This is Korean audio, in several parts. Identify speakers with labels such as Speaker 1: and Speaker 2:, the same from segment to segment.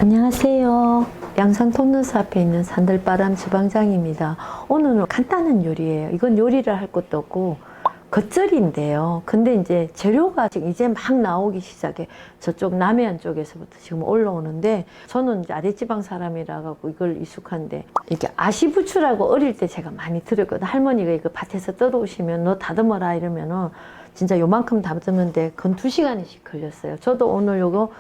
Speaker 1: 안녕하세요. 양산 톱눈스 앞에 있는 산들바람 주방장입니다. 오늘은 간단한 요리예요. 이건 요리를 할 것도 없고 겉절이인데요. 근데 이제 재료가 지금 이제 막 나오기 시작해. 저쪽 남해안 쪽에서부터 지금 올라오는데 저는 이제 아랫지방 사람이라 갖고 이걸 익숙한데 이렇게 아시부추라고 어릴 때 제가 많이 들었거든. 할머니가 이거 밭에서 뜯어오시면 너 다듬어라 이러면은 진짜 요만큼 다듬는데 건 2시간씩 걸렸어요. 저도 오늘 요거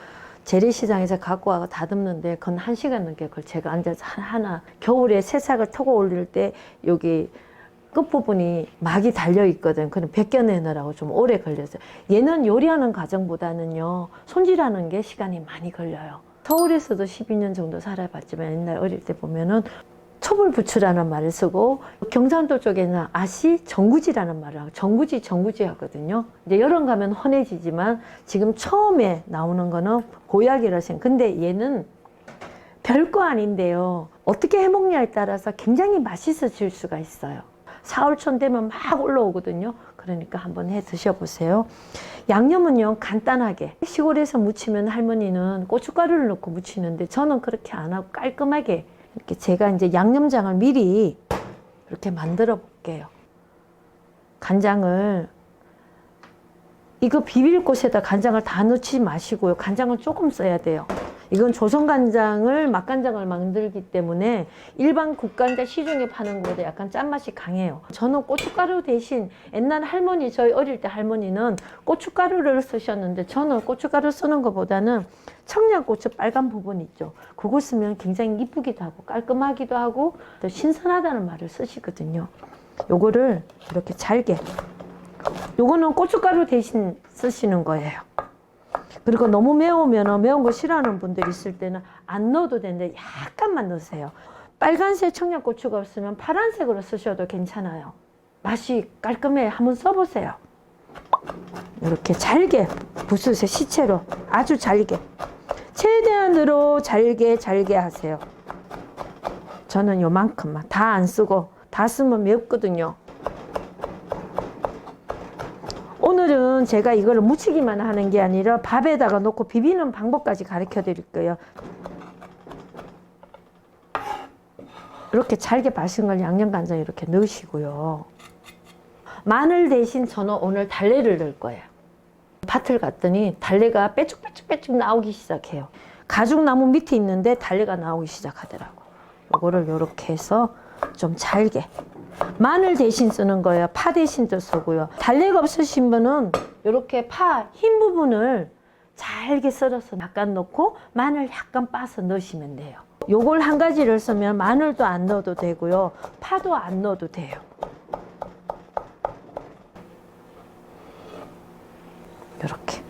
Speaker 1: 재래시장에서 갖고 와서 다듬는데 그건 1시간 넘게 그걸 제가 앉아서 하나 겨울에 새싹을 터고 올릴 때 여기 끝부분이 막이 달려 있거든. 그럼 벗겨내느라고 좀 오래 걸렸어요. 얘는 요리하는 과정보다는요 손질하는 게 시간이 많이 걸려요. 서울에서도 12년 정도 살아봤지만 옛날 어릴 때 보면은 초벌부추라는 말을 쓰고 경상도 쪽에는 아시 정구지라는 말을 하고 정구지 하거든요. 이제 여름 가면 헌해지지만 지금 처음에 나오는 거는 보약이라 생각. 근데 얘는 별거 아닌데요. 어떻게 해먹냐에 따라서 굉장히 맛있어질 수가 있어요. 사월천 되면 막 올라오거든요. 그러니까 한번 해 드셔보세요. 양념은요 간단하게 시골에서 무치면 할머니는 고춧가루를 넣고 무치는데 저는 그렇게 안 하고 깔끔하게 이렇게 제가 이제 양념장을 미리 이렇게 만들어 볼게요. 간장을 이거 비빌 곳에다 간장을 다 넣지 마시고요. 간장을 조금 써야 돼요. 이건 조선간장을 맛간장을 만들기 때문에 일반 국간장 시중에 파는 것보다 약간 짠맛이 강해요. 저는 고춧가루 대신 옛날 할머니 저희 어릴 때 할머니는 고춧가루를 쓰셨는데 저는 고춧가루 쓰는 것보다는 청양고추 빨간 부분 있죠. 그거 쓰면 굉장히 이쁘기도 하고 깔끔하기도 하고 또 신선하다는 말을 쓰시거든요. 요거를 이렇게 잘게 요거는 고춧가루 대신 쓰시는 거예요. 그리고 너무 매우면 매운 거 싫어하는 분들이 있을 때는 안 넣어도 되는데 약간만 넣으세요. 빨간색 청양고추가 없으면 파란색으로 쓰셔도 괜찮아요. 맛이 깔끔해. 한번 써보세요. 이렇게 잘게 부수세요. 시체로 아주 잘게 최대한으로 잘게 하세요. 저는 요만큼만 다 안 쓰고 다 쓰면 맵거든요. 오늘은 제가 이거를 무치기만 하는 게 아니라 밥에다가 넣고 비비는 방법까지 가르쳐 드릴 거예요. 이렇게 잘게 밭은 걸 양념간장 이렇게 넣으시고요. 마늘 대신 저는 오늘 달래를 넣을 거예요. 밭을 갔더니 달래가 빼쭉빼쭉 나오기 시작해요. 가죽나무 밑에 있는데 달래가 나오기 시작하더라고. 이거를 이렇게 해서 좀 잘게 마늘 대신 쓰는 거예요. 파 대신도 쓰고요. 달래가 없으신 분은 이렇게 파 흰 부분을 잘게 썰어서 약간 넣고 마늘 약간 빠서 넣으시면 돼요. 요걸 한 가지를 쓰면 마늘도 안 넣어도 되고요. 파도 안 넣어도 돼요. 이렇게.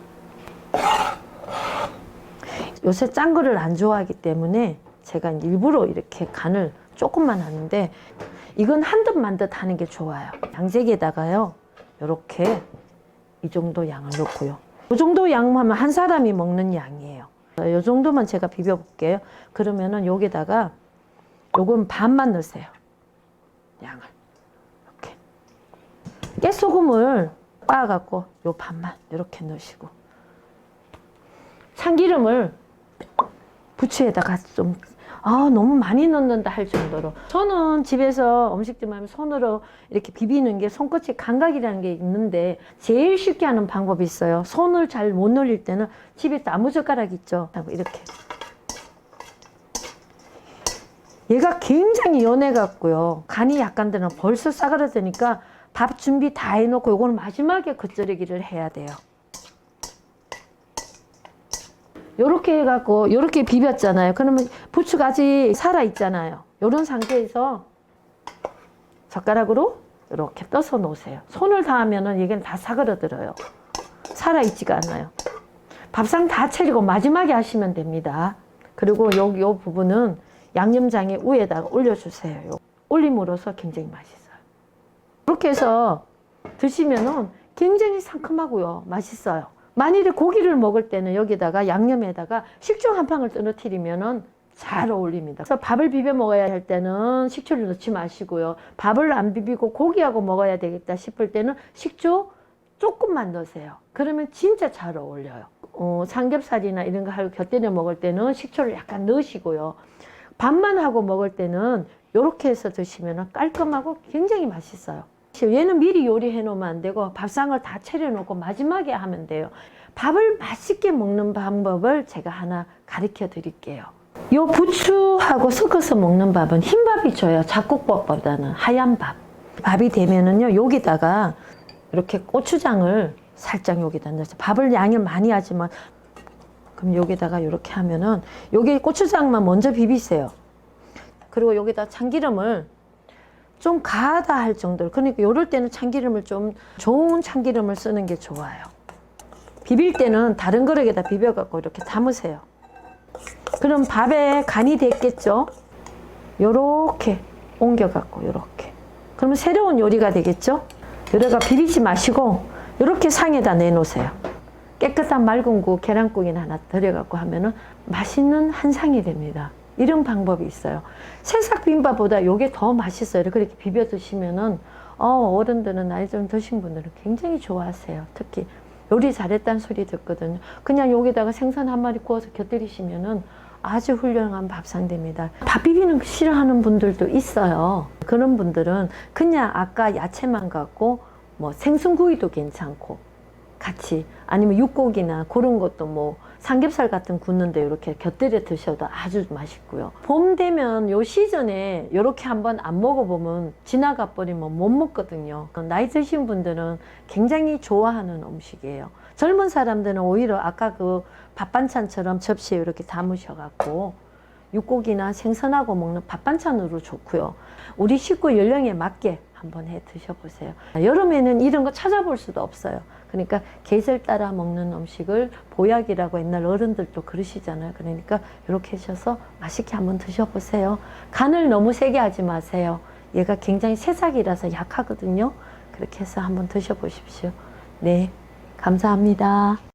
Speaker 1: 요새 짠 거를 안 좋아하기 때문에 제가 일부러 이렇게 간을 조금만 하는데 이건 한 듯 만 듯 하는 게 좋아요. 양재기에다가요 이렇게 이 정도 양을 넣고요. 이 정도 양하면 한 사람이 먹는 양이에요. 이 정도만 제가 비벼 볼게요. 그러면은 여기다가 요건 반만 넣으세요. 양을 이렇게 깨소금을 빻아갖고 요 반만 이렇게 넣으시고 참기름을 부추에다가 좀 너무 많이 넣는다 할 정도로 저는 집에서 음식 좀 하면 손으로 이렇게 비비는 게 손끝이 감각이라는 게 있는데 제일 쉽게 하는 방법이 있어요. 손을 잘 못 놀릴 때는 집에 나무젓가락 있죠. 이렇게 얘가 굉장히 연해 갖고요 간이 약간 되면 벌써 싸그러드니까 밥 준비 다 해놓고 요거는 마지막에 겉절이기를 해야 돼요. 요렇게 해갖고 요렇게 비볐잖아요. 그러면 부추가 아직 살아있잖아요. 요런 상태에서 젓가락으로 이렇게 떠서 놓으세요. 손을 닿으면은 이게 다 사그러들어요. 살아있지가 않아요. 밥상 다 차리고 마지막에 하시면 됩니다. 그리고 요 부분은 양념장에 위에다가 올려주세요. 올림으로써 굉장히 맛있어요. 이렇게 해서 드시면은 굉장히 상큼하고요. 맛있어요. 만일에 고기를 먹을 때는 여기다가 양념에다가 식초 한 방울 떨어뜨리면은 잘 어울립니다. 그래서 밥을 비벼 먹어야 할 때는 식초를 넣지 마시고요. 밥을 안 비비고 고기하고 먹어야 되겠다 싶을 때는 식초 조금만 넣으세요. 그러면 진짜 잘 어울려요. 삼겹살이나 이런 거 하고 곁들여 먹을 때는 식초를 약간 넣으시고요. 밥만 하고 먹을 때는 이렇게 해서 드시면 깔끔하고 굉장히 맛있어요. 얘는 미리 요리해 놓으면 안 되고 밥상을 다 차려 놓고 마지막에 하면 돼요. 밥을 맛있게 먹는 방법을 제가 하나 가르쳐 드릴게요. 요 부추하고 섞어서 먹는 밥은 흰밥이 줘요. 잡곡밥보다는 하얀 밥. 밥이 되면은요, 여기다가 이렇게 고추장을 살짝 여기다 넣어서 밥을 양을 많이 하지만, 그럼 여기다가 이렇게 하면은 여기 고추장만 먼저 비비세요. 그리고 여기다 참기름을 좀 가하다 할 정도로, 그러니까 이럴 때는 참기름을 좀 좋은 참기름을 쓰는 게 좋아요. 비빌 때는 다른 그릇에다 비벼갖고 이렇게 담으세요. 그럼 밥에 간이 됐겠죠? 요렇게 옮겨갖고 요렇게. 그러면 새로운 요리가 되겠죠? 여기다가 비비지 마시고 요렇게 상에다 내놓으세요. 깨끗한 맑은 국, 계란국이나 하나 들여갖고 하면은 맛있는 한 상이 됩니다. 이런 방법이 있어요. 새싹 비빔밥보다 요게 더 맛있어요. 그렇게 비벼 드시면은 어른들은 나이 좀 드신 분들은 굉장히 좋아하세요. 특히 요리 잘했다는 소리 듣거든요. 그냥 여기다가 생선 한 마리 구워서 곁들이시면은 아주 훌륭한 밥상 됩니다. 밥 비비는 거 싫어하는 분들도 있어요. 그런 분들은 그냥 아까 야채만 갖고 뭐 생선구이도 괜찮고 같이, 아니면 육고기나 그런 것도 뭐 삼겹살 같은 굽는데 이렇게 곁들여 드셔도 아주 맛있고요. 봄 되면 요 시즌에 이렇게 한번 안 먹어보면 지나가 버리면 못 먹거든요. 나이 드신 분들은 굉장히 좋아하는 음식이에요. 젊은 사람들은 오히려 아까 그 밥 반찬처럼 접시에 이렇게 담으셔갖고 육고기나 생선하고 먹는 밥 반찬으로 좋고요. 우리 식구 연령에 맞게 한번 해 드셔보세요. 여름에는 이런 거 찾아볼 수도 없어요. 그러니까 계절 따라 먹는 음식을 보약이라고 옛날 어른들도 그러시잖아요. 그러니까 이렇게 하셔서 맛있게 한번 드셔보세요. 간을 너무 세게 하지 마세요. 얘가 굉장히 새싹이라서 약하거든요. 그렇게 해서 한번 드셔보십시오. 네, 감사합니다.